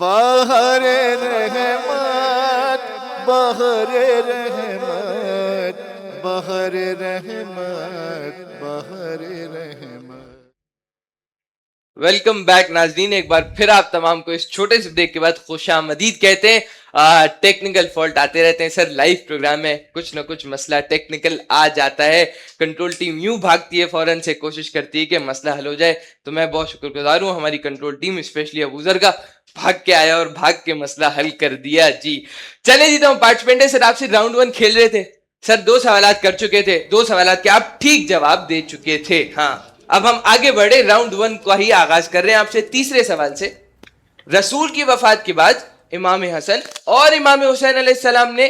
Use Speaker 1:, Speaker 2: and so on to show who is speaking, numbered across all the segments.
Speaker 1: बहर रहमत बहर रहमत बहर रहमत बहर रहमत।
Speaker 2: वेलकम बैक नाजरीन, एक बार फिर आप तमाम को इस छोटे से ब्रेक के बाद खुशामदीद कहते हैं। टेक्निकल फॉल्ट आते रहते हैं सर, लाइव प्रोग्राम में कुछ ना कुछ मसला टेक्निकल आ जाता है। कंट्रोल टीम यूं भागती है, फौरन से कोशिश करती है कि मसला हल हो जाए। तो मैं बहुत शुक्रगुजार हूं हमारी कंट्रोल टीम, स्पेशली अबूजर का, भाग के आया और भाग के मसला हल कर दिया जी। चले जी, तो हम पार्टिसिपेंट है सर, आपसे राउंड 1 खेल रहे थे सर। 2 सवाल कर चुके थे, 2 सवाल के आप ठीक जवाब दे चुके थे। हाँ, अब हम आगे बढ़े, राउंड 1 का ही आगाज कर रहे हैं आपसे तीसरे सवाल से। रसूल की वफात के बाद इमाम हसन और इमाम हुसैन अलैहिस्सलाम ने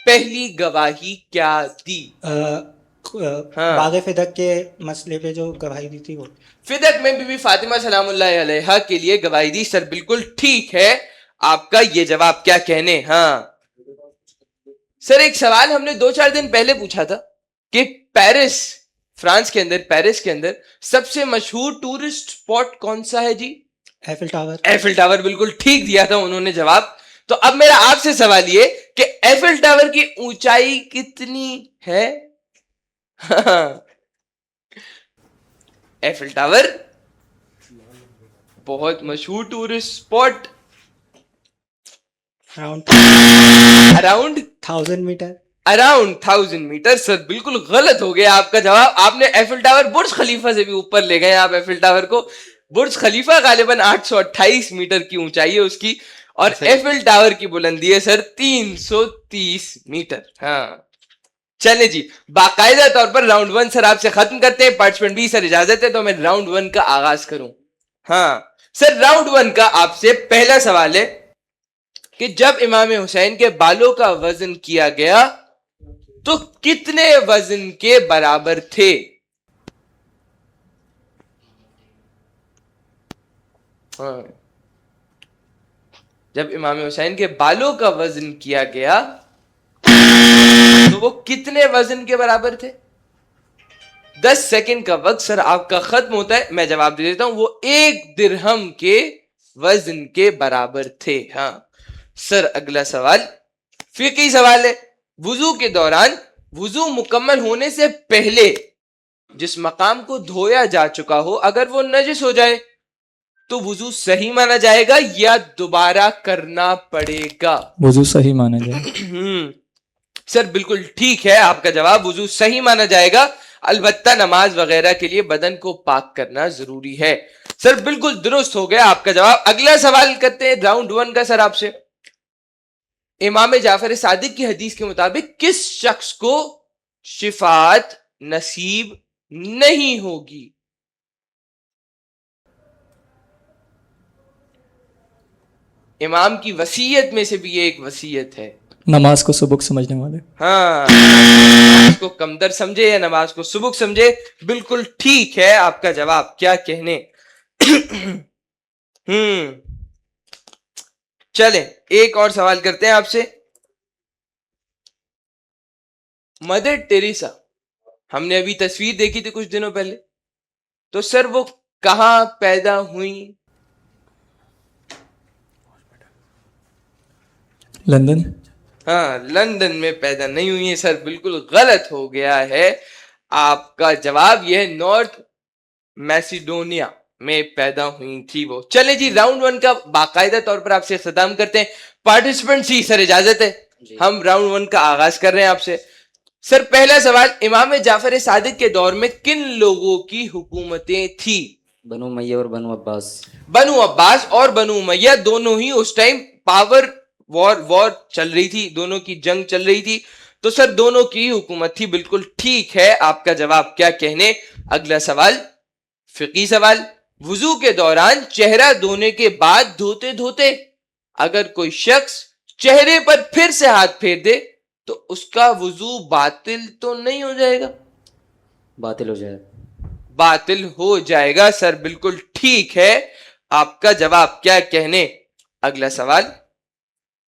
Speaker 2: पहली गवाही क्या दी? हाँ,
Speaker 3: बाग़े फिदक के मसले पे जो गवाही दी थी वो।
Speaker 2: फिदक में बीबी फातिमा सलामुल्लाह अलैहा के लिए गवाही दी सर, बिल्कुल ठीक है आपका ये जवाब। क्या कहने? हाँ सर, एक सवाल हमने 2-4 दिन पहले पूछा था कि पेरिस, फ्रांस के अंदर, पेरिस के अंदर सबसे मशहूर टूरिस्ट स्पॉट कौन सा है जी?
Speaker 3: Eiffel tower.
Speaker 2: एफिल टावर, बिल्कुल ठीक दिया था उन्होंने जवाब। तो अब मेरा आपसे सवाल ये कि एफिल टावर की ऊंचाई कितनी है? एफिल टावर बहुत मशहूर tourist spot, around
Speaker 3: 1000 metre.
Speaker 2: Around 1000 metre sir, बिल्कुल गलत हो गया आपका जवाब। आपने एफिल टावर बुर्ज खलीफा से भी ऊपर ले गए आप एफिल टावर को। बुर्ज खलीफा गालिबन 828 मीटर की ऊंचाई है उसकी, और एफिल टावर की बुलंदी है सर 330 मीटर। हाँ चले जी, बाकायदा तौर पर राउंड 1 सर आपसे खत्म करते हैं। पार्टिसिपेंट भी सर इजाजत है तो मैं राउंड 1 का आगाज करूं। हाँ सर, राउंड 1 का आपसे पहला सवाल है कि जब इमाम हुसैन के बालों का वजन किया गया तो कितने वजन के बराबर थे? हाँ, जब इमाम हुसैन के बालों का वजन किया गया तो वो कितने वजन के बराबर थे? 10 सेकंड का वक्त सर आपका खत्म होता है, मैं जवाब दे देता हूं। वो 1 दिरहम के वजन के बराबर थे। हाँ सर, अगला सवाल फिकी सवाल है। वुजू के दौरान, वुजू मुकम्मल होने से पहले जिस मकाम को धोया जा चुका हो, अगर वो नजिस हो जाए तो वुजू सही माना जाएगा या दोबारा करना पड़ेगा?
Speaker 4: वुजू सही माना जाए।
Speaker 2: सर बिल्कुल ठीक है आपका जवाब, वुजू सही माना जाएगा। अलबत्ता नमाज वगैरह के लिए बदन को पाक करना जरूरी है। सर बिल्कुल दुरुस्त हो गया आपका जवाब। अगला सवाल करते हैं राउंड 1 का सर आपसे। इमाम जाफर सादिक की हदीस के मुताबिक किस शख्स को शिफात नसीब नहीं होगी? इमाम की वसीयत में से भी ये एक वसीयत है।
Speaker 4: नमाज को सुबुक समझने वाले।
Speaker 2: हाँ, नमाज को कमतर समझे या नमाज को सुबुक समझे, बिल्कुल ठीक है आपका जवाब। क्या कहने? चले एक और सवाल करते हैं आपसे। मदर टेरेसा, हमने अभी तस्वीर देखी थी कुछ दिनों पहले, तो सर वो कहां पैदा हुई?
Speaker 4: लंदन।
Speaker 2: हाँ, लंदन में पैदा नहीं हुई है सर, बिल्कुल गलत हो गया है आपका जवाब। यह नॉर्थ मैसिडोनिया में पैदा हुई थी वो। चले जी, राउंड 1 का बाकायदा तौर पर आपसे इख्तिताम करते हैं। पार्टिसिपेंट सी सर इजाजत है, हम राउंड 1 का आगाज कर रहे हैं आपसे। सर पहला सवाल, इमाम जाफर सादिक के दौर में किन लोगों की हुकूमतें थी?
Speaker 5: बनु उमय्या और बनु अब्बास।
Speaker 2: बनु अब्बास और बनु उमय्या दोनों ही उस टाइम पावर वॉर चल रही थी, दोनों की जंग चल रही थी। तो सर दोनों की हुकूमत थी, बिल्कुल ठीक है आपका जवाब। क्या कहने? अगला सवाल फिकी सवाल। वुजू के दौरान चेहरा धोने के बाद धोते धोते अगर कोई शख्स चेहरे पर फिर से हाथ फेर दे तो उसका वुजू बातिल तो नहीं हो जाएगा?
Speaker 5: बातिल हो जाए।
Speaker 2: बातिल हो जाएगा सर, बिल्कुल ठीक है आपका जवाब। क्या कहने? अगला सवाल,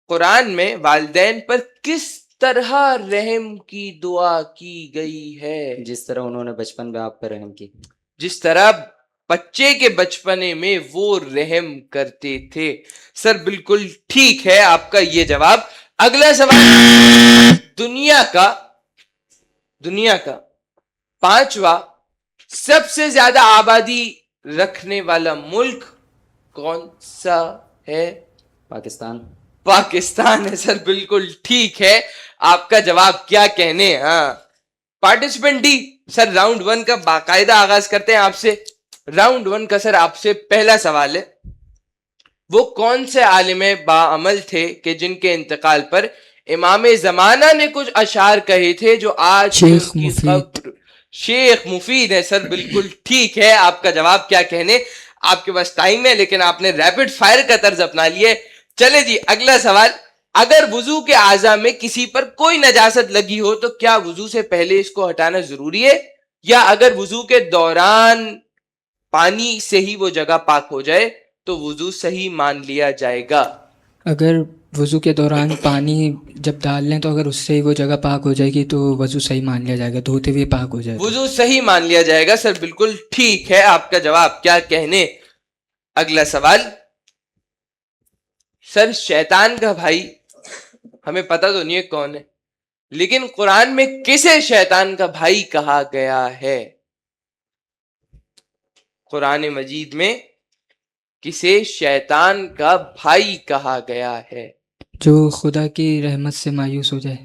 Speaker 2: कुरान में वालिदैन पर किस तरह रहम की दुआ की गई है?
Speaker 5: जिस तरह उन्होंने बचपन में आप पर रहम की।
Speaker 2: जिस तरह बच्चे के बचपने में वो रहम करते थे। सर बिल्कुल ठीक है आपका ये जवाब। अगला सवाल, दुनिया का पांचवा सबसे ज्यादा आबादी रखने वाला मुल्क कौन सा है?
Speaker 5: पाकिस्तान।
Speaker 2: पाकिस्तान है सर, बिल्कुल ठीक है आपका जवाब। क्या कहने? हाँ, पार्टिसिपेंट डी, सर राउंड 1 का बाकायदा आगाज करते हैं आपसे। राउंड 1 का सर आपसे पहला सवाल है, वो कौन से आलिम बाअमल थे कि जिनके इंतकाल पर इमाम जमाना ने कुछ अशार कहे थे जो आज
Speaker 4: शेख
Speaker 2: उनकी
Speaker 4: मुफीद।
Speaker 2: कब्र? शेख मुफीद है सर, बिल्कुल ठीक है आपका जवाब। क्या कहने? आपके पास टाइम है लेकिन आपने रैपिड फायर का तर्ज अपना लिए। चले जी अगला सवाल, अगर वुजू के आज़ा में किसी पर कोई नजासत लगी हो तो क्या वुजू से पहले इसको हटाना जरूरी है, या अगर वुजू के दौरान पानी से ही वो जगह पाक हो जाए तो वुजू सही मान लिया जाएगा?
Speaker 4: अगर वज़ू के दौरान पानी जब डाल लें तो अगर उससे ही वो जगह पाक हो जाएगी तो वज़ू सही मान लिया जाएगा, धोते हुए पाक हो जाएगा।
Speaker 2: वुजू सही मान लिया जाएगा सर, बिल्कुल ठीक है आपका जवाब। क्या कहने? अगला सवाल, सर शैतान का भाई हमें पता तो नहीं है कौन है, लेकिन कुरान में किसे शैतान का भाई कहा गया है? कुरान मजीद में किसे शैतान का भाई कहा गया है?
Speaker 4: जो खुदा की रहमत से मायूस हो जाए।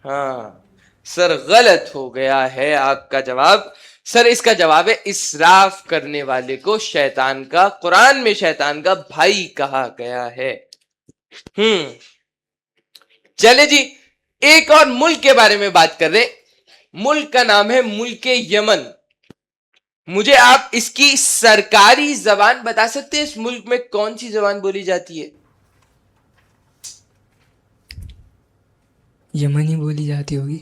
Speaker 2: हाँ सर, गलत हो गया है आपका जवाब। सर इसका जवाब है इसराफ करने वाले को शैतान का, कुरान में शैतान का भाई कहा गया है। चले जी, एक और मुल्क के बारे में बात कर रहे। मुल्क का नाम है मुल्क यमन। मुझे आप इसकी सरकारी जबान बता सकते हैं? इस मुल्क में कौन सी जबान बोली जाती है?
Speaker 4: यमनी बोली जाती होगी।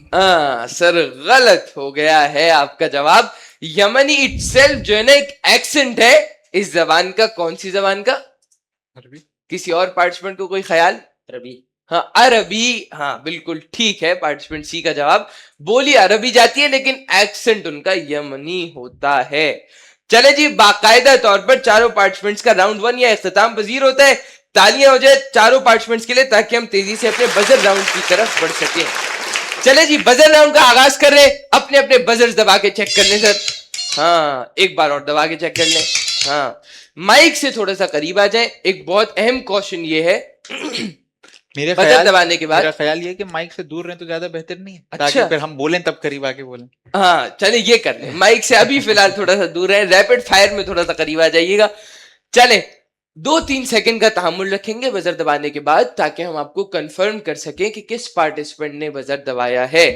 Speaker 2: सर गलत हो गया है आपका जवाब। यमनी इटसेल्फ जो है ना एक एक्सेंट है इस जबान का। कौन सी जबान का?
Speaker 1: अरबी।
Speaker 2: किसी और पार्टिसिपेंट को कोई ख्याल?
Speaker 5: अरबी।
Speaker 2: हाँ अरबी, हाँ बिल्कुल ठीक है पार्टिसिपेंट सी का जवाब। बोली अरबी जाती है लेकिन एक्सेंट उनका यमनी होता है। चले जी, बाकायदा तौर पर चारों पार्टिसिपेंट्स का राउंड 1 या इख्तिताम पजीर होता है। तालियां हो जाए चारों पार्टिसिपेंट्स के लिए ताकि हम तेजी से अपने बजर राउंड की तरफ बढ़ सके। चले जी, बजर राउंड का आगाज कर रहे। अपने अपने बजर्स दबा के चेक कर लें सर। हाँ, एक बार और दबा के चेक कर लें। हाँ, माइक से थोड़ा सा करीब आ जाए। एक बहुत अहम क्वेश्चन ये है
Speaker 1: मेरे
Speaker 2: बजर
Speaker 1: ख्याल
Speaker 2: दबाने के बाद,
Speaker 1: मेरा ख्याल ये है कि माइक से दूर रहें तो ज्यादा बेहतर नहीं है,
Speaker 2: अच्छा।
Speaker 1: ताकि फिर हम बोलें तब करीब आके बोलें।
Speaker 2: हाँ चले ये कर ले, माइक से अभी फिलहाल थोड़ा सा दूर है, रैपिड फायर में थोड़ा सा करीब आ जाइएगा। चले 2-3 सेकंड का तहम्मुल रखेंगे बजर दबाने के बाद, ताकि हम आपको कंफर्म कर सकें कि किस पार्टिसिपेंट ने बजर दबाया है।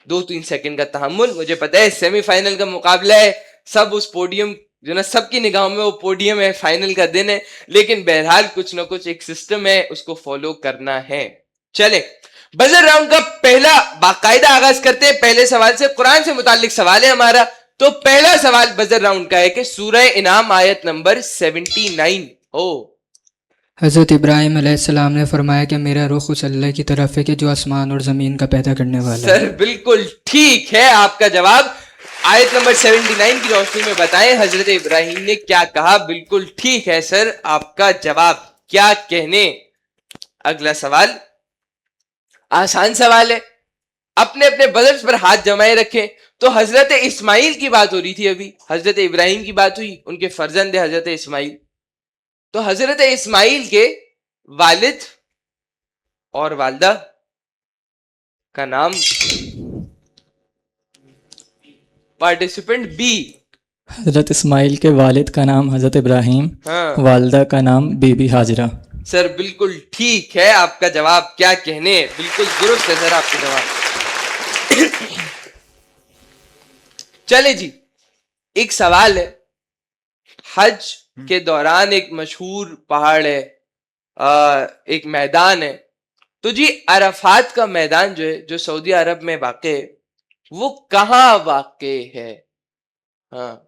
Speaker 2: 2-3 सेकंड का तहम्मुल। मुझे पता है सेमीफाइनल का मुकाबला है, सब उस पोडियम जो ना सबकी निगाहों में वो पोडियम है, फाइनल का दिन है, लेकिन बहरहाल कुछ ना कुछ एक सिस्टम है, उसको फॉलो करना है। चले बजर राउंड का पहला बाकायदा आगाज करते हैं। पहले सवाल से, कुरान से मुताल्लिक सवाल है हमारा। तो पहला सवाल बजर राउंड का है कि सूरह इनाम आयत नंबर 79 हो।
Speaker 4: हज़रत इब्राहिम अलैहिस्सलाम ने फरमाया कि मेरा रुख उस अल्लाह की तरफ है कि जो आसमान और ज़मीन का पैदा करने वाला है।
Speaker 2: सर बिल्कुल ठीक है आपका जवाब। आयत नंबर 79 की रोशनी में बताएं हजरत इब्राहिम ने क्या कहा। बिल्कुल ठीक है सर आपका जवाब। क्या कहने? अगला सवाल आसान सवाल है, अपने अपने बजर्स पर हाथ जमाए रखें। तो हजरत इस्माइल की बात हो रही थी अभी, हजरत इब्राहिम की बात हुई, उनके फर्जंद है हजरत इस्माइल। तो हजरत इस्माइल के वालिद और वालदा का नाम, पार्टिसिपेंट बी।
Speaker 4: हज़रत इस्माइल के वालिद का नाम हज़रत इब्राहिम,
Speaker 2: हाँ
Speaker 4: वालदा का नाम बीबी हाजरा।
Speaker 2: सर बिल्कुल ठीक है आपका जवाब। क्या कहने? बिल्कुल दुरुस्त है सर आपका जवाब। चले जी, एक सवाल है। हज के दौरान एक मशहूर पहाड़ है, एक मैदान है। तो जी अरफात का मैदान जो है, जो सऊदी अरब में वाक़े है, वो कहां वाक़े है? हाँ,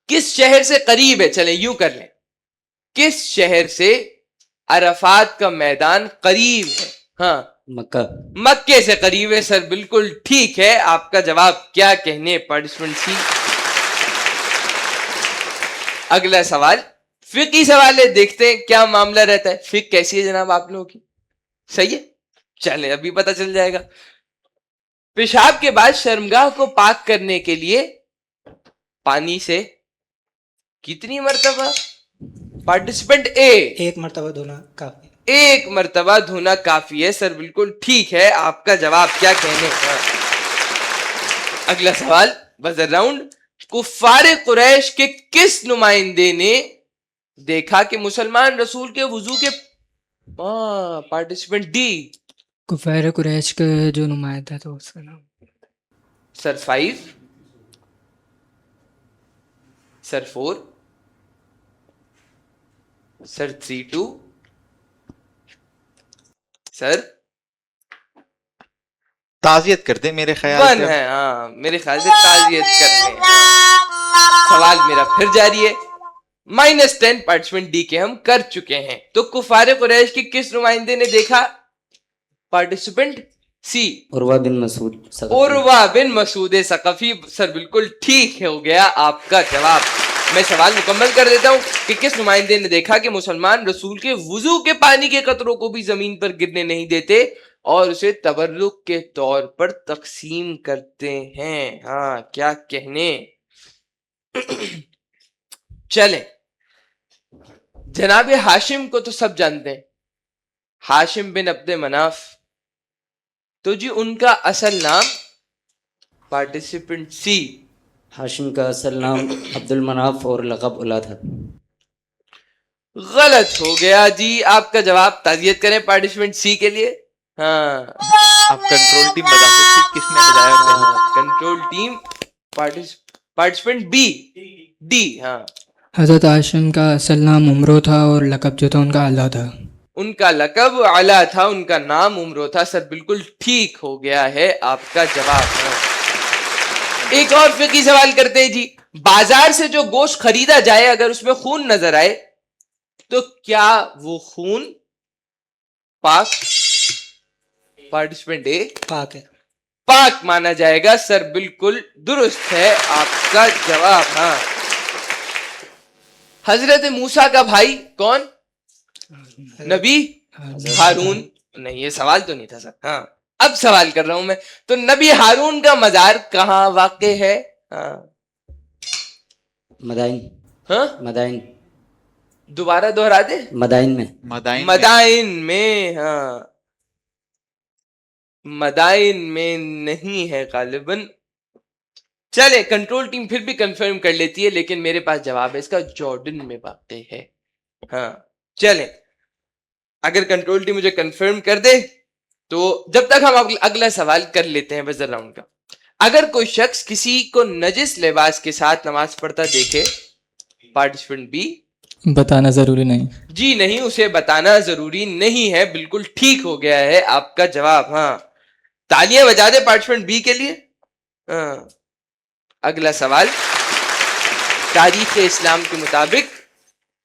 Speaker 2: किस शहर से करीब है? चले यूं कर लें, किस शहर से अरफात का मैदान करीब है? हाँ,
Speaker 5: मक्का।
Speaker 2: मक्के से करीब है सर, बिल्कुल ठीक है आपका जवाब। क्या कहने पार्टिसिपेंट सी? अगला सवाल फिकी सवाल है, देखते हैं क्या मामला रहता है। फिक कैसी है जनाब आप लोगों की? सही है, चले अभी पता चल जाएगा। पेशाब के बाद शर्मगाह को पाक करने के लिए पानी से कितनी मर्तबा? पार्टिसिपेंट ए,
Speaker 3: एक मरतबा धोना काफी।
Speaker 2: एक मर्तबा धोना काफी है। सर बिल्कुल ठीक है, आपका जवाब क्या कहने का। अगला सवाल बजर राउंड। कुफ्फारे कुरैश के किस नुमाइंदे ने देखा कि मुसलमान रसूल के वुजू के पार्टिसिपेंट डी।
Speaker 4: कुफैर कुरैश का जो नुमाइंदा था उसका नाम।
Speaker 2: सर 5, सर 4, सर 3, 2, सर
Speaker 1: ताजियत कर दे मेरे ख्याल
Speaker 2: 1
Speaker 1: से।
Speaker 2: है। हाँ मेरे ख्याल से ताजियत करते हैं। हाँ। सवाल मेरा फिर जारी है। -10 पार्टिसिपेंट डी के हम कर चुके हैं। तो कुफारे कुरैश के किस नुमाइंदे ने देखा? पार्टिसिपेंट सी,
Speaker 5: उर्वा बिन मसूद सकफी।
Speaker 2: उर्वा बिन मसूद सकफी। सर बिल्कुल ठीक हो गया आपका जवाब। मैं सवाल मुकम्मल कर देता हूं कि किस नुमाइंदे ने देखा कि मुसलमान रसूल के वुजू के पानी के कतरों को भी जमीन पर गिरने नहीं देते और उसे तबर्रुक के तौर पर तकसीम करते हैं। हाँ क्या कहने। चले, जनाबे हाशिम को तो सब जानते हैं, हाशिम बिन अब्दे मनाफ। तो जी उनका असल नाम? पार्टिसिपेंट सी,
Speaker 5: हाशिम का असल नाम अब्दुल मनाफ और लक़ब उला था।
Speaker 2: गलत हो गया जी आपका जवाब। ताजियत करें पार्टिसिपेंट सी के लिए। हाँ
Speaker 1: आप कंट्रोल टीम बता सकते हैं किसने बजाया पहले?
Speaker 2: Control team participant B D. हाँ
Speaker 4: हज़रत हाशिम का असल नाम उमरो था और लक़ब जो था उनका अला था।
Speaker 2: उनका लक़ब अला था, उनका नाम उमरो था। सर बिल्कुल ठीक हो गया है आपका जवाब। हाँ। एक और फिकी सवाल करते हैं जी। बाजार से जो गोश्त खरीदा जाए अगर उसमें खून नजर आए तो क्या वो खून पाक? पार्टिसिपेंट ए,
Speaker 3: पाक है।
Speaker 2: पाक माना जाएगा। सर बिल्कुल दुरुस्त है आपका जवाब। हाँ। हजरत मूसा का भाई कौन? नबी हारून। नहीं ये सवाल तो नहीं था सर। हाँ अब सवाल कर रहा हूं मैं। तो नबी हारून का मजार कहाँ वाक़े है? हाँ
Speaker 5: मदाइन।
Speaker 2: हाँ
Speaker 5: मदाइन।
Speaker 2: दोबारा दोहरा दे।
Speaker 5: मदाइन में।
Speaker 1: मदाइन में।
Speaker 2: मदाइन में। हाँ मदाइन में नहीं है गालिबन। चले कंट्रोल टीम फिर भी कंफर्म कर लेती है, लेकिन मेरे पास जवाब है इसका, जॉर्डन में वाक़े है। हाँ चले, अगर कंट्रोल टीम मुझे कंफर्म कर दे तो जब तक हम अगला सवाल कर लेते हैं बजर राउंड का। अगर कोई शख्स किसी को नजिस लिबास के साथ नमाज पढ़ता देखे, पार्टिसिपेंट बी,
Speaker 6: बताना जरूरी नहीं।
Speaker 2: जी नहीं, उसे बताना जरूरी नहीं है। बिल्कुल ठीक हो गया है आपका जवाब। हाँ तालियां बजा दे पार्टिसिपेंट बी के लिए। हाँ अगला सवाल। तारीख इस्लाम के मुताबिक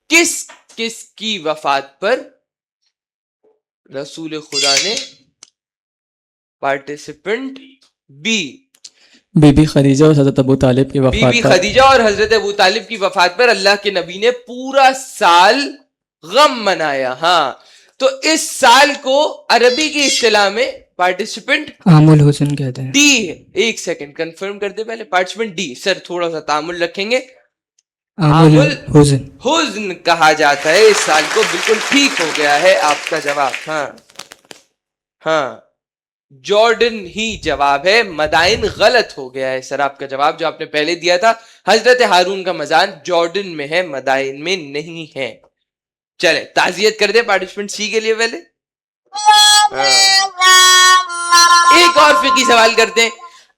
Speaker 2: किस किस की वफात पर रसूल खुदा ने, पार्टिसिपेंट बी,
Speaker 6: बीबी खदीजा और हजरत अबू तालिब की वफात
Speaker 2: बीबी
Speaker 6: पर
Speaker 2: खदीजा और हजरत अबू तालिब की वफात पर अल्लाह के नबी ने पूरा साल गम मनाया। हाँ तो इस साल को अरबी की इस्तिलाह में पार्टिसिपेंट
Speaker 4: आमुल हुस्न कहते हैं।
Speaker 2: डी है। एक सेकंड कंफर्म कर दे पहले। Participant D. सर थोड़ा सा तामुल रखेंगे।
Speaker 4: आमुल हुस्न।
Speaker 2: हुज्न कहा जाता है इस साल को। बिल्कुल ठीक हो गया है आपका जवाब। हाँ हाँ जॉर्डन ही जवाब है, मदाइन गलत हो गया है सर आपका जवाब जो आपने पहले दिया था। हजरत हारून का मजान जॉर्डन में है, मदाइन में नहीं है। चले ताजियत कर दे पार्टिसिपेंट सी के लिए पहले। एक और फिकी सवाल करते हैं।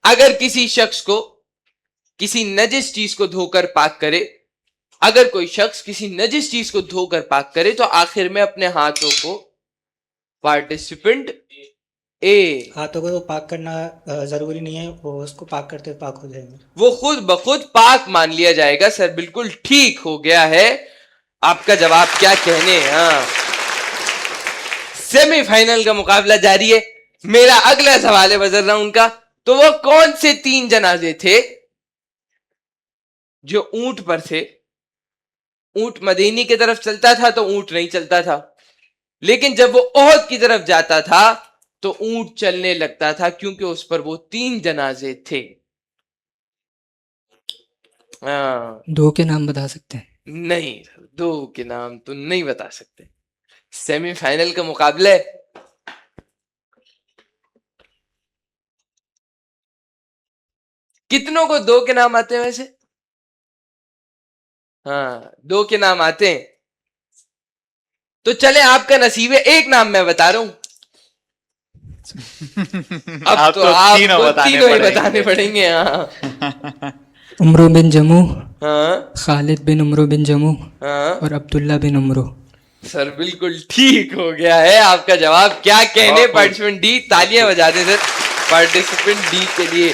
Speaker 2: अगर किसी शख्स को किसी नजिस चीज को धोकर पाक करे, अगर कोई शख्स किसी नजिस चीज को धोकर पाक करे तो आखिर में अपने हाथों को, पार्टिसिपेंट ए,
Speaker 3: हाथों को तो पाक करना जरूरी नहीं है, वो उसको पाक करते पाक हो जाएंगे।
Speaker 2: वो खुद ब खुद पाक मान लिया जाएगा। सर बिल्कुल ठीक हो गया है आपका जवाब। क्या कहने। हाँ सेमीफाइनल का मुकाबला जारी है। मेरा अगला सवाल है बजर राउंड का। तो वो कौन से 3 जनाजे थे जो ऊंट पर थे ऊंट मदीनी की तरफ चलता था तो ऊंट नहीं चलता था, लेकिन जब वो ओहद की तरफ जाता था तो ऊंट चलने लगता था, क्योंकि उस पर वो 3 जनाजे थे। हाँ,
Speaker 4: 2 के नाम बता सकते हैं?
Speaker 2: नहीं, 2 के नाम तो नहीं बता सकते। सेमीफाइनल का मुकाबला है। कितनों को 2 के नाम आते हैं वैसे? हाँ, 2 के नाम आते हैं। तो चले, आपका नसीब है, एक नाम मैं बता रहा हूं। अब
Speaker 1: आप
Speaker 2: तो
Speaker 1: तो तीनों
Speaker 2: आपको
Speaker 1: बताने
Speaker 2: तीनों ही
Speaker 1: पड़ेंगे।
Speaker 2: बताने पड़ेंगे। हाँ
Speaker 4: उम्रो बिन जमू,
Speaker 2: हाँ
Speaker 4: खालिद बिन उम्रो बिन जमू
Speaker 2: हाँ
Speaker 4: और अब्दुल्ला बिन उम्रो।
Speaker 2: सर, बिल्कुल ठीक हो गया है आपका जवाब। क्या कहने पार्टिसिपेंट डी, तालियां बजा दे सर पार्टिसिपेंट डी के लिए।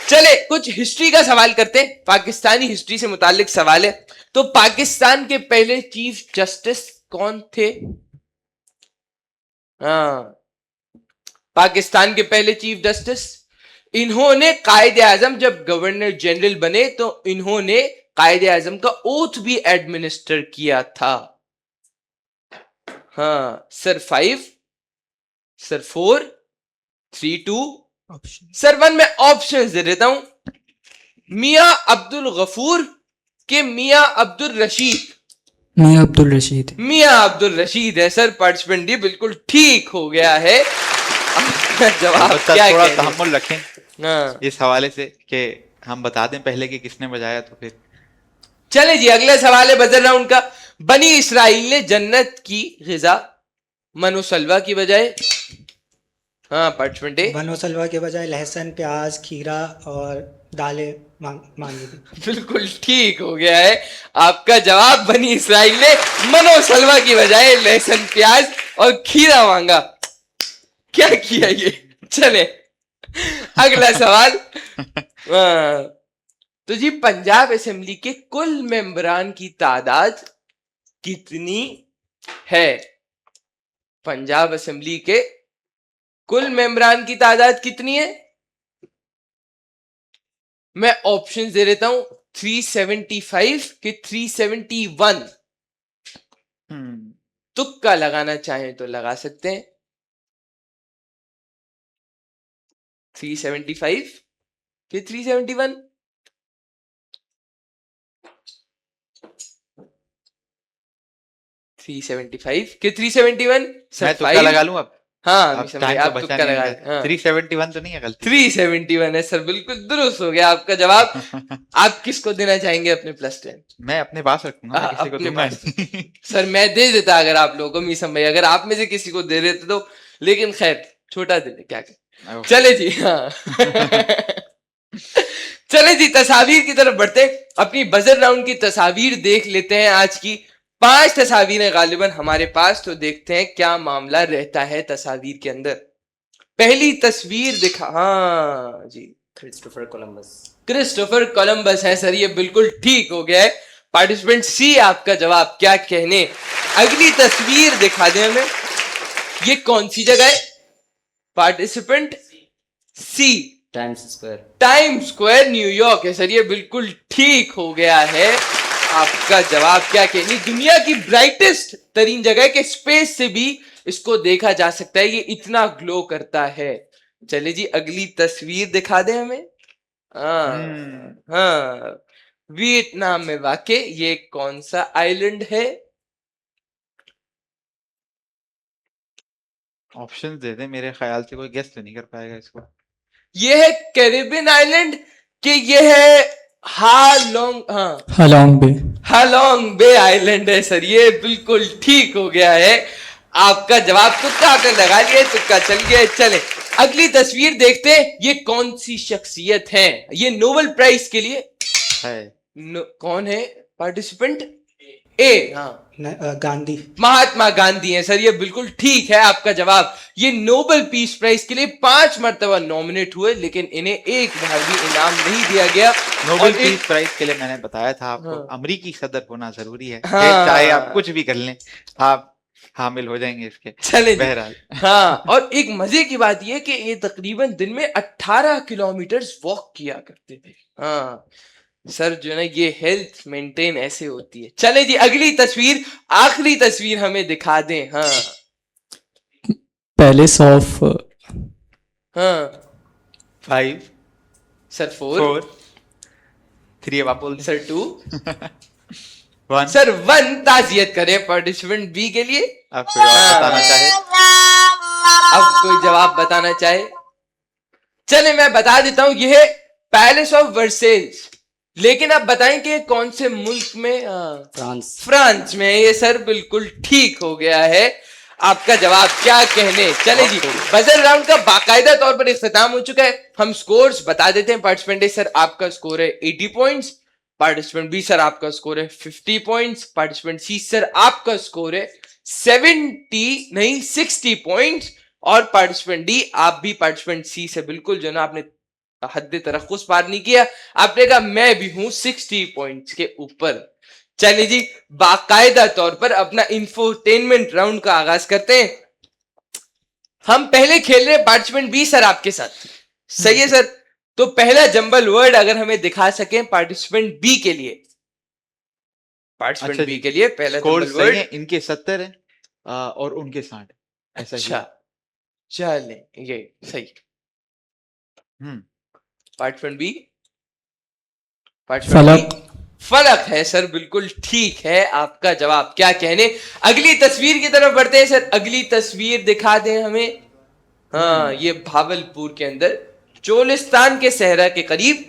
Speaker 2: चले, कुछ हिस्ट्री का सवाल करते हैं, पाकिस्तानी हिस्ट्री से मुतालिक सवाल है। तो पाकिस्तान के पहले चीफ जस्टिस कौन थे? हाँ, पाकिस्तान के पहले चीफ जस्टिस, इन्होंने कायदे आजम, जब गवर्नर जनरल बने तो इन्होंने कायदे आजम का ओथ भी एडमिनिस्टर किया था। हाँ सर, 5, सर 4, 3, 2, सर 1 में ऑप्शंस दे देता हूं। मियां अब्दुल गफूर के मियां अब्दुल रशीद?
Speaker 4: मियां अब्दुल रशीद।
Speaker 2: मियां अब्दुल रशीद है सर। पार्टिसिपेंट डी बिल्कुल ठीक हो गया है। आपका जवाब
Speaker 1: बच्चा
Speaker 2: क्या
Speaker 1: थोड़ा
Speaker 2: कहने?
Speaker 1: तहम्मुल रखें
Speaker 2: हाँ,
Speaker 1: इस हवाले से कि हम बता दें पहले कि किसने बजाया, तो फिर
Speaker 2: चले जी, अगला सवाल है बजर राउंड का। बनी इसराइल ने जन्नत की ग़िज़ा मनोसलवा की बजाय, हाँ पार्टिसिपेंट ए,
Speaker 3: बनो सलवा के बजाय लहसुन, प्याज, खीरा और दालें मांगी थी।
Speaker 2: बिल्कुल ठीक हो गया है आपका जवाब। बनी इसराइल ने मनोसलवा की बजाय लहसुन, प्याज और खीरा मांगा। क्या किया ये? चले, अगला सवाल। तो जी, पंजाब असेंबली के कुल मेंबरान की तादाद कितनी है? पंजाब असेंबली के कुल मेंबरान की तादाद कितनी है? मैं ऑप्शन दे देता हूं, 375 के 371। तुक्का लगाना चाहें तो लगा सकते हैं। 375 के 371। थ्री 375 के 371।
Speaker 1: मैं तुक्का लगा लूं अब?
Speaker 2: हाँ,
Speaker 1: अब टाइम तो
Speaker 2: आप
Speaker 1: बचा
Speaker 2: तुक्का
Speaker 1: नहीं
Speaker 2: लगा।
Speaker 1: है। 371 तो नहीं है गलती?
Speaker 2: 371 है सर, बिल्कुल दुरुस्त हो गया आपका जवाब। आप किसको देना चाहेंगे अपने +10?
Speaker 1: मैं अपने पास रखूंगा, मैं किसी को
Speaker 2: अपने
Speaker 1: दूंगा
Speaker 2: पास।
Speaker 1: नहीं।
Speaker 2: सर मैं दे देता अगर आप लोगों को, मीसम भाई, अगर आप में से किसी को दे देते तो, लेकिन खैर छोटा दे दे, क्या करें। चले जी, हाँ चले जी, तस्वीर की तरफ बढ़ते हैं। अपनी बजर राउंड की तस्वीर देख लेते हैं। आज की 5 तस्वीरें गालिबन हमारे पास, तो देखते हैं क्या मामला रहता है तस्वीर के अंदर। पहली तस्वीर दिखा, हाँ जी,
Speaker 5: क्रिस्टोफर कोलंबस।
Speaker 2: क्रिस्टोफर कोलंबस है सर, ये बिल्कुल ठीक हो गया है। पार्टिसिपेंट सी, आपका जवाब क्या कहने? अगली तस्वीर दिखा दें हमें, ये कौन सी जगह है? Participant C,
Speaker 5: times square.
Speaker 2: Time square New York है सर, ये बिल्कुल ठीक हो गया है। आपका जवाब क्या कहनी? दुनिया की ब्राइटेस्ट तरीन जगह के स्पेस से भी इसको देखा जा सकता है, ये इतना ग्लो करता है। चले जी, अगली तस्वीर दिखा दें हमें। हाँ, वियतनाम में वाकई ये कौन सा आइलैंड है?
Speaker 1: ऑप्शंस दे दे, मेरे ख्याल से कोई गेस तो नहीं कर पाएगा इसको।
Speaker 2: ये है कैरिबियन आइलैंड कि ये है हालोंग, हाँ
Speaker 6: Halong Bay.
Speaker 2: Halong Bay island है सर, ये बिल्कुल ठीक हो गया है। आपका जवाब तुक्का आकर लगा लिया, तुक्का चल गया। चले, अगली तस्वीर देखते हैं, ये कौन सी शख्सियत है? ये नोबेल प्राइज के लिए
Speaker 1: है।
Speaker 2: कौन है पार्टिसिपेंट? ए, हाँ,
Speaker 3: गांधी।
Speaker 2: महात्मा गांधी है सर, ये बिल्कुल ठीक है आपका जवाब। ये नोबेल पीस प्राइज के लिए 5 मर्तबा नॉमिनेट हुए, लेकिन इन्हें एक बार भी इनाम नहीं दिया गया।
Speaker 1: नोबेल
Speaker 2: और
Speaker 1: पीस प्राइज के लिए मैंने बताया था आपको,
Speaker 2: हाँ।
Speaker 1: अमरीकी सदर होना जरूरी है।
Speaker 2: हाँ।
Speaker 1: फिर चाहे आप कुछ भी कर लें, आप हामिल हो जाएंगे इसके।
Speaker 2: चले,
Speaker 1: बहरहाल,
Speaker 2: हाँ, और एक मजे की बात यह कि ये तकरीबन दिन में 18 किलोमीटर वॉक किया करते थे। हाँ, सर जो है ना ये हेल्थ मेंटेन ऐसे होती है। चले जी अगली तस्वीर, आखिरी तस्वीर हमें दिखा दें। हाँ
Speaker 6: पैलेस ऑफ
Speaker 2: हाँ
Speaker 1: 5
Speaker 2: सर 4,
Speaker 1: 4 3 अब आप बोल दें।
Speaker 2: Sir 2,
Speaker 1: 1
Speaker 2: sir 1। ताजियत करें पार्टिसिपेंट बी के लिए।
Speaker 1: आप कोई और बताना चाहे?
Speaker 2: अब कोई जवाब बताना चाहे? चले मैं बता देता हूं, यह है पैलेस ऑफ वर्सेल्स। लेकिन आप बताएं कि कौन से मुल्क में?
Speaker 5: फ्रांस।
Speaker 2: फ्रांस में। ये सर बिल्कुल ठीक हो गया है। आपका जवाब क्या कहने? चले जी बजर राउंड का बाकायदा तौर पर इख्तिताम हो चुका है। हम स्कोर्स बता देते हैं। पार्टिसिपेंट ए सर आपका स्कोर है 80 पॉइंट्स, पार्टिसिपेंट बी सर आपका स्कोर है 50 पॉइंट्स, पार्टिसिपेंट सी सर आपका स्कोर है 60 पॉइंट्स, और पार्टिसिपेंट डी आप भी पार्टिसिपेंट सी से बिल्कुल जो ना आपने हद तरक्कुस पार नहीं किया। आपने कहा मैं भी हूं 60 पॉइंट्स के ऊपर। चलिए जी बाकायदा तौर पर अपना इंफोटेनमेंट राउंड का आगाज करते हैं। हम पहले खेल रहे हैं पार्टिसिपेंट बी सर आपके साथ, सही है सर? तो पहला जंबल वर्ड अगर हमें दिखा सके पार्टिसिपेंट बी के लिए, पार्टिसिपेंट
Speaker 1: अच्छा
Speaker 2: बी
Speaker 1: जी।
Speaker 2: के लिए पहला
Speaker 1: स्कोर
Speaker 2: जंबल
Speaker 1: सही
Speaker 2: वर्ड।
Speaker 1: है, इनके 70 है और उनके 60 ऐसा ही
Speaker 2: अच्छा
Speaker 1: है।
Speaker 2: चले ये सही। पार्टिसिपेंट बी, पार्टिसिपेंट
Speaker 6: फलक।
Speaker 2: बी फलक है सर, बिल्कुल ठीक है आपका जवाब। क्या कहने? अगली तस्वीर की तरफ बढ़ते हैं सर। अगली तस्वीर दिखा दें हमें। हाँ ये भावलपुर के अंदर चोलिस्तान के सहरा के करीब।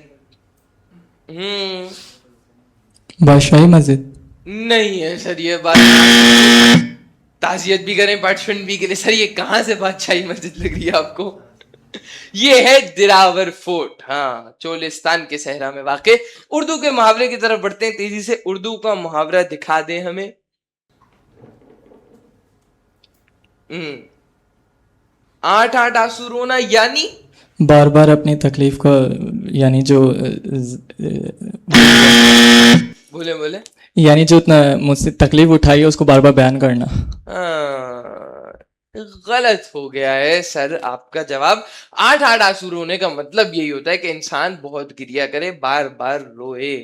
Speaker 6: बादशाही मस्जिद।
Speaker 2: नहीं है सर ये बात। ताजियत भी करें पार्टिसिपेंट बी के लिए। सर ये कहां से बादशाही मस्जिद लग रही है आपको? ये है दिरावर फोर्ट। हाँ चोलिस्तान के सहरा में वाक़े। उर्दू के मुहावरे की तरफ बढ़ते हैं तेजी से। उर्दू का मुहावरा दिखा दें हमें। 8 आंसू रोना यानी?
Speaker 6: बार बार अपनी तकलीफ को, यानी जो
Speaker 2: बोले बोले।
Speaker 6: यानी जो मुझसे तकलीफ उठाई है उसको बार बार बयान करना।
Speaker 2: गलत हो गया है सर आपका जवाब। 8 आंसू रोने का मतलब यही होता है कि इंसान बहुत गिरिया करे, बार बार रोए।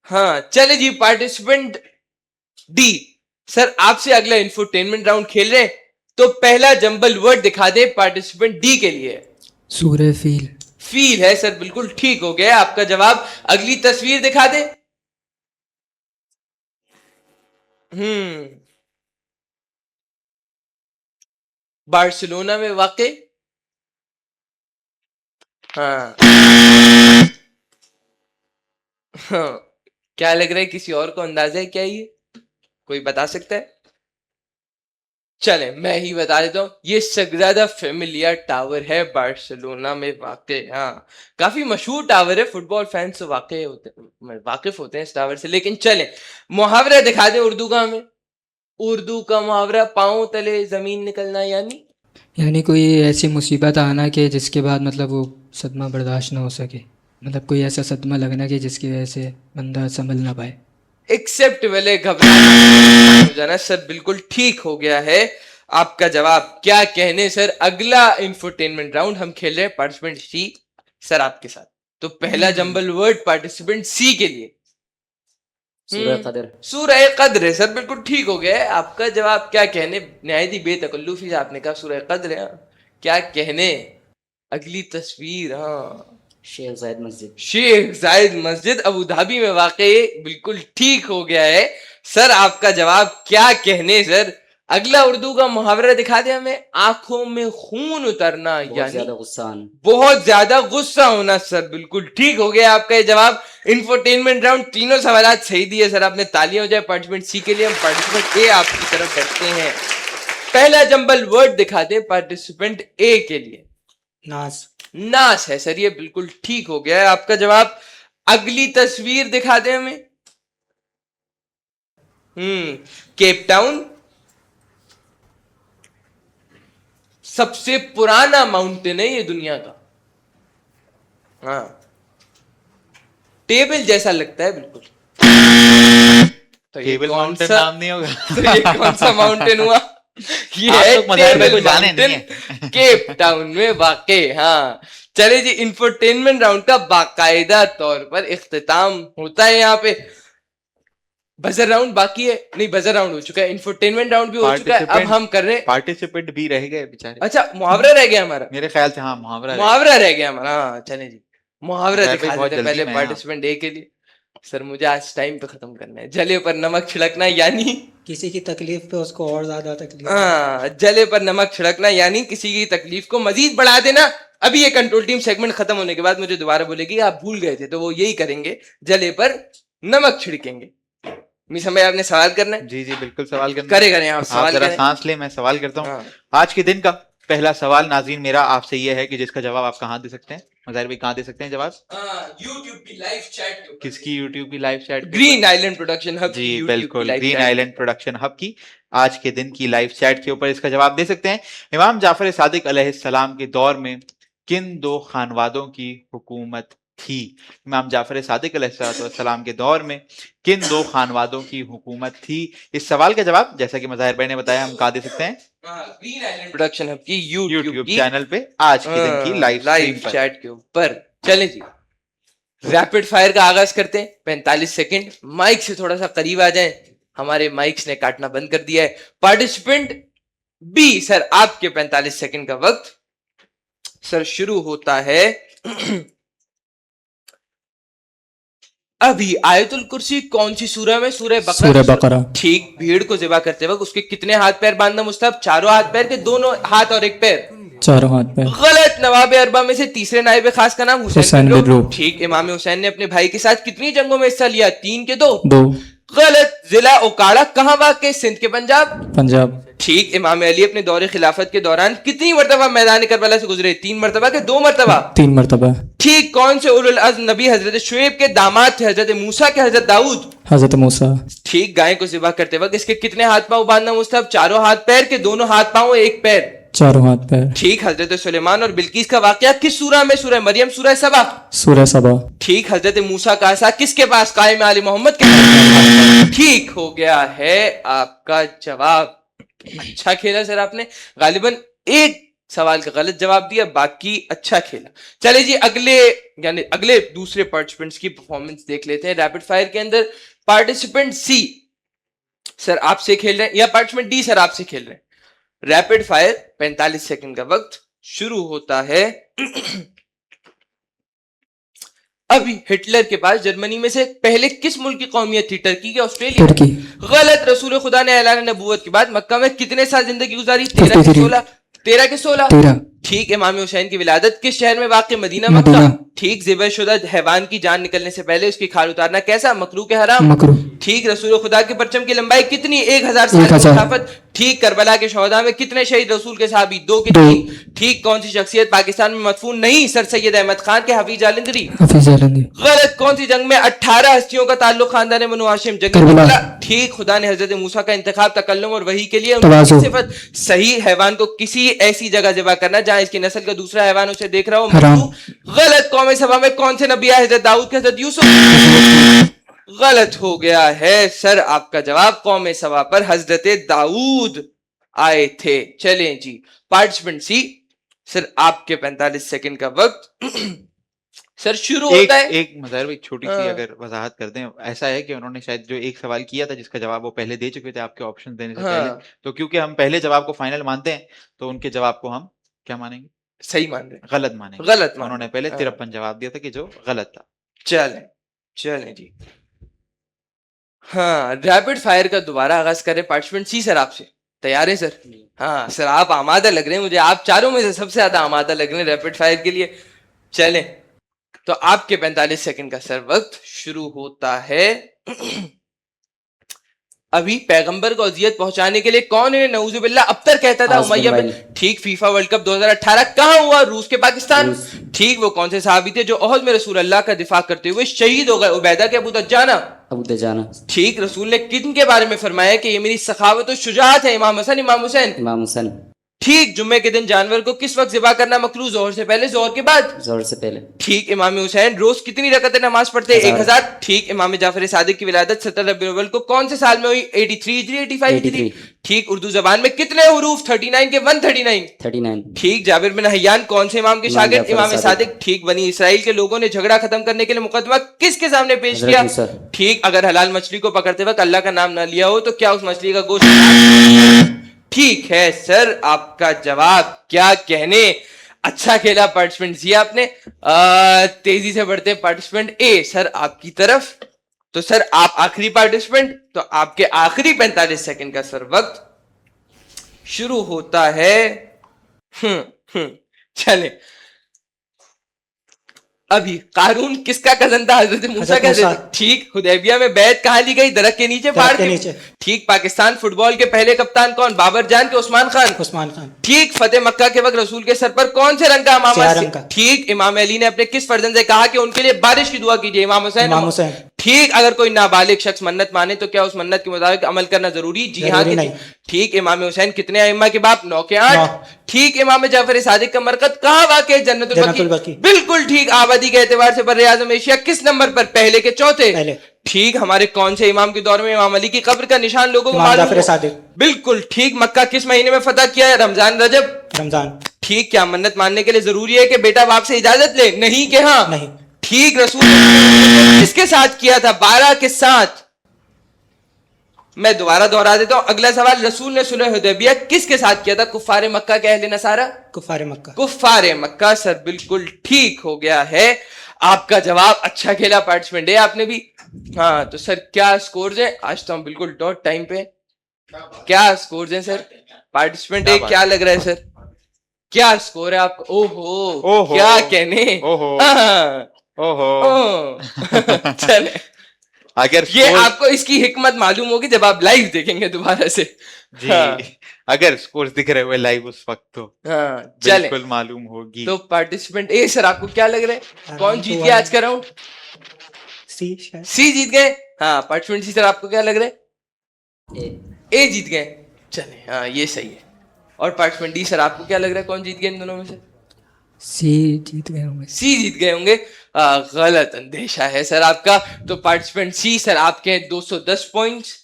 Speaker 2: हाँ चले जी पार्टिसिपेंट डी सर आपसे अगला इंफोटेनमेंट राउंड खेल रहे हैं। तो पहला जंबल वर्ड दिखा दे पार्टिसिपेंट डी के लिए।
Speaker 4: सूरह फील।
Speaker 2: फील है सर, बिल्कुल ठीक हो गया आपका जवाब। अगली तस्वीर दिखा दे। बार्सिलोना में वाक़े। हाँ क्या लग रहा है? किसी और को अंदाजा है क्या? ये कोई बता सकता है? चले मैं ही बता देता हूं। ये सग्रादा फेमिलिया टावर है बार्सिलोना में वाक़े। हाँ काफी मशहूर टावर है, फुटबॉल फैंस तो वाकिफ होते हैं इस टावर से। लेकिन चले मुहावरा दिखा दें उर्दू का हमें। उर्दू का मुहावरा पांव तले जमीन निकलना
Speaker 4: यानी कोई ऐसी मुसीबत आना कि जिसके बाद मतलब वो सदमा बर्दाश्त ना हो सके, मतलब कोई ऐसा सदमा लगना कि जिसकी वजह से बंदा संभल ना पाए।
Speaker 2: एक्सेप्ट वाले घबराना हो जाना सर, बिल्कुल ठीक हो गया है आपका जवाब। क्या कहने सर? अगला इंफोटेनमेंट राउंड हम खेल रहे हैं पार्टिसिपेंट सी सर आपके साथ। तो पहला जंबल वर्ड पार्टिसिपेंट सी के लिए
Speaker 5: सूरह कदर।
Speaker 2: सूरह कद्र है सर, बिल्कुल ठीक हो गया है आपका जवाब। क्या कहने? निहायत ही बेतकल्लुफी से आपने कहा सूरह कद्र है। क्या कहने? अगली तस्वीर। हाँ
Speaker 5: शेख जायद मस्जिद।
Speaker 2: शेख जायद मस्जिद अबू धाबी में वाक़ई, बिल्कुल ठीक हो गया है सर आपका जवाब। क्या कहने सर? अगला उर्दू का मुहावरा दिखा दे हमें। आंखों में खून उतरना यानी
Speaker 5: ज्यादा गुस्सा आना।
Speaker 2: बहुत ज्यादा गुस्सा होना सर, बिल्कुल ठीक हो गया आपका ये जवाब। इंफोटेनमेंट राउंड तीनों सवाल सही दिए सर आपने। तालियां हो जाए पार्टिसिपेंट सी के लिए। हम पार्टिसिपेंट ए आपकी तरफ बढ़ते हैं। पहला जंबल वर्ड दिखा दे पार्टिसिपेंट ए के लिए।
Speaker 3: नास।
Speaker 2: नास है सर, ये बिल्कुल ठीक हो गया है आपका जवाब। अगली तस्वीर दिखा दे हमें। केप टाउन सबसे पुराना माउंटेन है ये दुनिया का। हाँ टेबल जैसा लगता है बिल्कुल। तो ये
Speaker 1: केबल
Speaker 2: कौन
Speaker 1: माउंटेन
Speaker 2: सा
Speaker 1: नाम नहीं होगा?
Speaker 2: तो ये कौन सा माउंटेन हुआ? ये
Speaker 1: आप
Speaker 2: है
Speaker 1: लोग मजाक में
Speaker 2: टेबल
Speaker 1: कुछ जाने नहीं
Speaker 2: माउंटेन केप टाउन में वाकई। हाँ चले जी, इंफोटेनमेंट राउंड का बाकायदा तौर पर इख्तिताम होता है यहाँ पे। बजर राउंड बाकी है, नहीं बजर राउंड हो चुका है, इंफोटेनमेंट राउंड भी हो चुका है। अब हम कर रहे हैं,
Speaker 1: पार्टिसिपेंट भी रह गए बेचारे।
Speaker 2: अच्छा मुहावरा रह गया हमारा,
Speaker 1: मेरे ख्याल से हाँ मुहावरा
Speaker 2: मुहावरा रह गया हमारा। हाँ चले जी, मुहावरा
Speaker 1: भाई
Speaker 2: दिखा
Speaker 1: बहुत
Speaker 2: देते हैं
Speaker 1: जल्दी
Speaker 2: पहले
Speaker 1: में
Speaker 2: पार्टिसिपेंट ए के लिए। सर मुझे आज टाइम पे खत्म करना है। जले पर नमक छिड़कना यानी,
Speaker 3: किसी की तकलीफ पे उसको और ज्यादा तकलीफ।
Speaker 2: हाँ, जले पर नमक छिड़कना यानी किसी की तकलीफ को मजीद बढ़ा देना। अभी ये कंट्रोल टीम सेगमेंट खत्म होने के बाद मुझे दोबारा बोलेगी आप भूल गए थे, तो वो यही करेंगे, जले पर नमक छिड़केंगे। मीसा भाई आपने सवाल करना है?
Speaker 1: जी जी बिल्कुल सवाल करना
Speaker 2: करे करें आप
Speaker 1: आप
Speaker 2: सवाल
Speaker 1: जरा
Speaker 2: करें।
Speaker 1: सांस ले, मैं सवाल करता हूँ।
Speaker 2: हाँ।
Speaker 1: आज के दिन का पहला सवाल नाज़रीन मेरा आपसे ये है कि जिसका जवाब आप कहाँ दे सकते हैं? मज़ाहिर भाई कहाँ दे सकते हैं जवाब?
Speaker 2: YouTube की लाइव चैट के ऊपर।
Speaker 1: किसकी YouTube की live chat?
Speaker 2: Green island production hub
Speaker 1: ji
Speaker 2: की YouTube
Speaker 1: बिल्कुल,
Speaker 2: की live
Speaker 1: green
Speaker 2: chat.
Speaker 1: Island production hub की आज के दिन की लाइव चैट के ऊपर इसका जवाब दे सकते हैं। इमाम जाफर सादिक अलैहिस्सलाम के दौर में किन दो खानवादों की हुकूमत थी? इमाम जाफर सादिक अलैहिस्सलाम के दौर में किन दो खानवादों की हुकूमत थी? इस सवाल का जवाब जैसा कि मज़ाहिर भाई ने बताया हम कहाँ दे सकते हैं?
Speaker 2: ग्रीन आइलैंड प्रोडक्शन हब की
Speaker 1: YouTube
Speaker 2: की
Speaker 1: चैनल पे आज के दिन की लाइव स्ट्रीम पर।
Speaker 2: चैट के ऊपर। चले जी, रैपिड फायर का आगाज करते हैं। 45 सेकंड, माइक से थोड़ा सा करीब आ जाएं। हमारे माइक्स ने काटना बंद कर दिया है। पार्टिसिपेंट बी, सर आपके 45 सेकंड का वक्त सर शुरू होता है अभी। आयतुल कुर्सी कौन सी सूरह में? सूरह
Speaker 6: सूरह बकरा।
Speaker 2: ठीक। भीड़ को ज़िबा करते वक्त उसके कितने हाथ पैर बांधना मुस्तहब? चारों हाथ पैर के, दोनों हाथ और एक पैर?
Speaker 6: चारों हाथ पे।
Speaker 2: गलत। नवाब अरबा में से तीसरे नायब खास का नाम
Speaker 6: हुसैन बिन रूह।
Speaker 2: ठीक। इमाम हुसैन ने अपने भाई के साथ कितनी जंगों में हिस्सा लिया? 3 के 2?
Speaker 6: 2।
Speaker 2: गलत। जिला ओकाड़ा कहाँ वाक़? सिंध के पंजाब?
Speaker 6: पंजाब।
Speaker 2: ठीक। इमाम अली अपने दौरे खिलाफत के दौरान कितनी मरतबा मैदान करबला से गुजरे? 3 मरतबा के 2 मरतबा?
Speaker 6: 3 मरतबा।
Speaker 2: ठीक। कौन से उलुल अज़्म नबी हजरत शुएब के दामाद थे? हजरत मूसा के हजरत दाऊद?
Speaker 6: हजरत मूसा।
Speaker 2: ठीक। गाय को ज़िबा करते वक्त इसके कितने हाथ पांव बांधना मुस्तहब? चारों हाथ पैर के, दोनों हाथ पांव एक पैर?
Speaker 6: चारों हाथ पैर।
Speaker 2: ठीक। हजरत सुलेमान और बिल्किस का वाकया किस सूरह में? सूरह मरियम, सूरह सबा?
Speaker 6: सूरह सबा।
Speaker 2: ठीक। हजरत मूसा का असा किसके पास? कायम आले मोहम्मद के पास। ठीक हो गया है आपका जवाब। अच्छा खेला सर आपने, गालिबन एक सवाल का गलत जवाब दिया, बाकी अच्छा खेला। चले जी, अगले दूसरे पार्टिसिपेंट्स की परफॉर्मेंस देख लेते हैं रैपिड फायर के अंदर। पार्टिसिपेंट सी सर आपसे खेल रहे हैं, या पार्टिसिपेंट डी सर आपसे खेल रहे हैं? रैपिड फायर 45 सेकंड का वक्त शुरू होता है अभी। हिटलर के पास जर्मनी में से पहले किस मुल्क की कौमियत थी? टर्की के, ऑस्ट्रेलिया?
Speaker 4: तुर्की।
Speaker 2: गलत। रसूल खुदा ने ऐलान नबूवत के बाद मक्का में कितने साल जिंदगी गुजारी? 13 के 16? 13 के 16?
Speaker 4: 13।
Speaker 2: ठीक। इमाम हुसैन की विलादत किस शहर में वाक़? Medina,
Speaker 4: Medina.
Speaker 2: मक्का? ठीक। ज़िबहशुदा हैवान की जान निकलने से पहले उसकी खाल उतारना कैसा? मकरूह के हराम?
Speaker 4: मकरूह।
Speaker 2: ठीक। रसूल खुदा के परचम की लंबाई कितनी? 1000 साल की
Speaker 4: 1000।
Speaker 2: मुसाफत? ठीक। करबला के शहदा में कितने शहीद रसूल के साहबी? 2 के
Speaker 4: 2।
Speaker 2: 3? ठीक। कौन सी शख्सियत पाकिस्तान में मदफून नहीं? सर सैयद अहमद खान के हफीज जालंधरी?
Speaker 4: हफीज जालंधरी।
Speaker 2: गलत। कौन सी जंग में 18 हस्तियों का ताल्लुक खानदान बनु हाशिम? जंग
Speaker 4: करबला।
Speaker 2: ठीक। खुदा ने हजरत मूसा का इंतखाब तकल्लुम और वही के लिए
Speaker 4: तवाज़ु।
Speaker 2: उनकी सिफत? सही। हैवान को किसी ऐसी जगह ज़िबा करना जहां इसकी नस्ल का दूसरा हैवान उसे देख रहा हो?
Speaker 4: हराम।
Speaker 2: मकरूह। गलत। कौम सभा में कौन से नबी आए? हजरत दाऊद के, हजरत यूसुफ? गलत हो गया है सर आपका जवाब। कौम सभा पर हजरत दाऊद आए थे। चलें जी, पार्टिसिपेंट सी सर आपके 45 सेकंड का वक्त सर शुरू होता है।
Speaker 1: एक मज़ाहिर भाई छोटी सी
Speaker 2: हाँ।
Speaker 1: अगर वजाहत कर दें, ऐसा है कि उन्होंने शायद जो एक सवाल किया था जिसका जवाब वो पहले दे चुके थे आपके ऑप्शन देने से
Speaker 2: हाँ।
Speaker 1: पहले, तो क्योंकि हम पहले जवाब को फाइनल मानते हैं तो उनके जवाब को हम क्या मानेंगे?
Speaker 2: सही मान रहे हैं।
Speaker 1: गलत मानेंगे।
Speaker 2: गलत मान
Speaker 1: उन्होंने
Speaker 2: रहे
Speaker 1: पहले
Speaker 2: हैं।
Speaker 1: 53 जवाब दिया था कि जो गलत था।
Speaker 2: चलें चलें जी, हाँ रैपिड फायर का दोबारा आगाज करें। पार्टिसिपेंट सी सर आपसे तैयार है सर? हाँ सर आप आमादा लग रहे हैं मुझे, आप चारों में से सबसे ज्यादा आमादा लग रहे हैं रैपिड फायर के लिए। चलें तो आपके 45 सेकंड का सर वक्त शुरू होता है अभी। पैगंबर को अजियत पहुंचाने के लिए कौन है नऊजुबिल्लाह अब्तर कहता था?
Speaker 5: आसिम
Speaker 2: उमैया
Speaker 5: बिन
Speaker 2: ठीक। फीफा वर्ल्ड कप 2018 कहां हुआ? रूस के पाकिस्तान?
Speaker 5: रूस।
Speaker 2: ठीक। वो कौन से सहाबी थे जो ओहद में रसूल अल्लाह का दिफा करते हुए शहीद हो गए? उबैदा के अबू दज्जाना?
Speaker 5: अबू दजाना।
Speaker 2: ठीक। रसूल ने किन के बारे में फरमाया कि ये मेरी सखावत और शुजाअत है? इमाम हसन, इमाम हुसैन?
Speaker 5: इमाम हुसैन।
Speaker 2: ठीक, जुम्मे के दिन जानवर को किस वक्त ज़िबा करना मकरूह? ज़ोहर से पहले, ज़ोहर के बाद।
Speaker 5: जोर से पहले।
Speaker 2: ठीक, इमाम हुसैन रोज कितनी रकअत नमाज पढ़ते हैं?
Speaker 5: 1000।
Speaker 2: 1000। ठीक, इमाम जाफर सादिक की विलादत 17 रबीउल अव्वल को कौन से साल में हुई? 83 हिजरी, 85 हिजरी।
Speaker 5: 83।
Speaker 2: ठीक, उर्दू जबान में कितने हुरूफ? 39 के 139।
Speaker 5: 39।
Speaker 2: ठीक, जाबिर बिन हय्यान कौन से इमाम के
Speaker 5: इमाम
Speaker 2: शागिर्द?
Speaker 5: जाफर
Speaker 2: इमाम
Speaker 5: सादिक।
Speaker 2: सादिक। ठीक, बनी इसराइल के लोगों ने झगड़ा खत्म करने के लिए मुकदमा किसके सामने पेश
Speaker 5: हजरत
Speaker 2: किया?
Speaker 5: मूसा।
Speaker 2: ठीक, अगर हलाल मछली को पकड़ते वक्त अल्लाह का नाम ना लिया हो तो क्या उस मछली का गोश्त? ठीक है सर, आपका जवाब क्या कहने। अच्छा खेला पार्टिसिपेंट जी आपने। तेजी से बढ़ते हैं पार्टिसिपेंट ए सर आपकी तरफ। तो सर आप आखिरी पार्टिसिपेंट, तो आपके आखिरी 45 सेकंड का सर वक्त शुरू होता है। चले, अभी कारून किसका कजन था? हजरत मूसा
Speaker 3: हजरत
Speaker 2: का।
Speaker 3: मूसा।
Speaker 2: ठीक, हुदैबिया में बैत कहां ली गई? दरख्त के नीचे, पहाड़
Speaker 3: के
Speaker 2: के
Speaker 3: नीचे।
Speaker 2: ठीक, पाकिस्तान फुटबॉल के पहले कप्तान कौन? बाबर जान के उस्मान खान?
Speaker 3: उस्मान खान।
Speaker 2: ठीक, फतेह मक्का के वक्त रसूल के सर पर कौन से रंग का इमामा?
Speaker 3: सियाह रंग का।
Speaker 2: ठीक, इमाम अली ने अपने किस फर्जंद से कहा कि उनके लिए बारिश की दुआ कीजिए? इमाम हुसैन।
Speaker 3: इमाम हुसैन।
Speaker 2: ठीक, अगर कोई नाबालिग शख्स मन्नत माने तो क्या उस मन्नत के मुताबिक अमल करना जरूरी? जी हाँ।
Speaker 3: जरूरी नहीं।
Speaker 2: ठीक, इमाम हुसैन कितने अइम्मा के बाप? 9 के 8।
Speaker 3: 9।
Speaker 2: ठीक, इमाम जाफर सादिक का मरकज कहाँ वाक़ है? जन्नतुल
Speaker 3: जन्नतुल
Speaker 2: बकी।
Speaker 3: बकी।
Speaker 2: बिल्कुल ठीक, आबादी के एतबार से बर्रे आज़म एशिया किस नंबर पर? पहले के चौथे?
Speaker 3: पहले।
Speaker 2: ठीक, हमारे कौन से इमाम के दौर में इमाम अली की कब्र का निशान लोगों को
Speaker 3: इमाम
Speaker 2: मालूम
Speaker 3: जाफर
Speaker 2: हो?
Speaker 3: सादिक।
Speaker 2: बिल्कुल ठीक, मक्का किस महीने में फतह किया है? रमजान, रजब।
Speaker 3: रमजान।
Speaker 2: ठीक, क्या मन्नत मानने के लिए जरूरी है कि बेटा बाप से इजाजत ले? नहीं के हाँ?
Speaker 3: नहीं।
Speaker 2: ठीक, रसूल ने किसके साथ किया था? 12 के साथ। मैं दोबारा दोहरा देता हूं अगला सवाल। रसूल ने सुलह हुदैबिया किसके साथ किया था? कुफारे मक्का के अहले नसारा?
Speaker 3: कुफारे मक्का।
Speaker 2: कुफारे मक्का सर बिल्कुल ठीक हो गया है आपका जवाब। अच्छा खेला पार्टिसिपेंट है आपने भी। हाँ तो सर क्या स्कोर्स है? आज तो हम बिल्कुल डॉट टाइम पे। क्या स्कोर्स हैं सर? पार्टिसिपेंट है क्या लग रहा है सर? क्या स्कोर है आपका? ओहो क्या कहने।
Speaker 1: ओहो
Speaker 2: हाँ,
Speaker 1: ओहो
Speaker 2: चले
Speaker 1: अगर
Speaker 2: ये
Speaker 1: स्कोर
Speaker 2: आपको इसकी हिकमत मालूम होगी जब आप लाइव देखेंगे दोबारा से।
Speaker 1: जी
Speaker 2: हाँ,
Speaker 1: अगर स्कोर्स दिख रहे हुए लाइव उस वक्त तो
Speaker 2: हाँ चले।
Speaker 1: बिल्कुल मालूम होगी।
Speaker 2: तो पार्टिसिपेंट ए सर आपको क्या लग रहा है? कौन जीत गया आज का राउंड?
Speaker 3: सी शायद।
Speaker 2: सी जीत गए। हाँ पार्टिसिपेंट सी सर आपको क्या लग रहा है?
Speaker 5: ए।
Speaker 2: ए जीत गए। चले हाँ ये सही है। और पार्टिसिपेंट डी सर आपको क्या लग रहा है कौन जीत गया इन दोनों में से?
Speaker 4: सी जीत गए होंगे।
Speaker 2: सी जीत गए होंगे। गलत अंदेशा है सर आपका। तो पार्टिसिपेंट सी सर आपके 210 पॉइंट्स,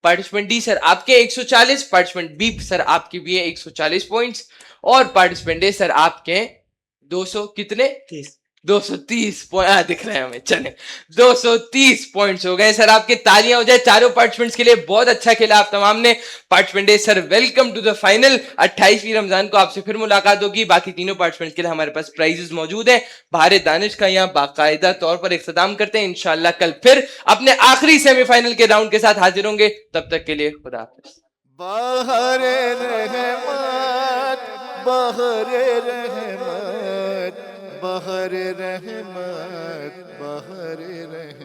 Speaker 2: पार्टिसिपेंट डी सर आपके 140, पार्टिसिपेंट बी सर आपके भी है 140 पॉइंट्स और पार्टिसिपेंट ए सर आपके 200 कितने?
Speaker 3: 30।
Speaker 2: 230 पॉइंट दिख रहे हैं हमें। चले 230 पॉइंट्स हो गए सर आपके। तालियां हो जाए चारों पार्टिसिपेंट्स के लिए। बहुत अच्छा खेला आप तमाम ने। Participant A sir welcome to the final. 28वीं रमजान को आपसे फिर मुलाकात होगी। बाकी तीनों पार्टिसिपेंट्स के लिए हमारे पास प्राइजेस मौजूद हैं। बाहर दानिश का यहाँ बाकायदा तौर पर इख्तिताम करते हैं। इंशाल्लाह कल फिर अपने आखिरी सेमीफाइनल के राउंड के साथ हाजिर होंगे। तब तक के लिए खुदा हाफिज।
Speaker 7: बहरे रहमत बहरे रहमत बहरे रहमत बहरे रहमत।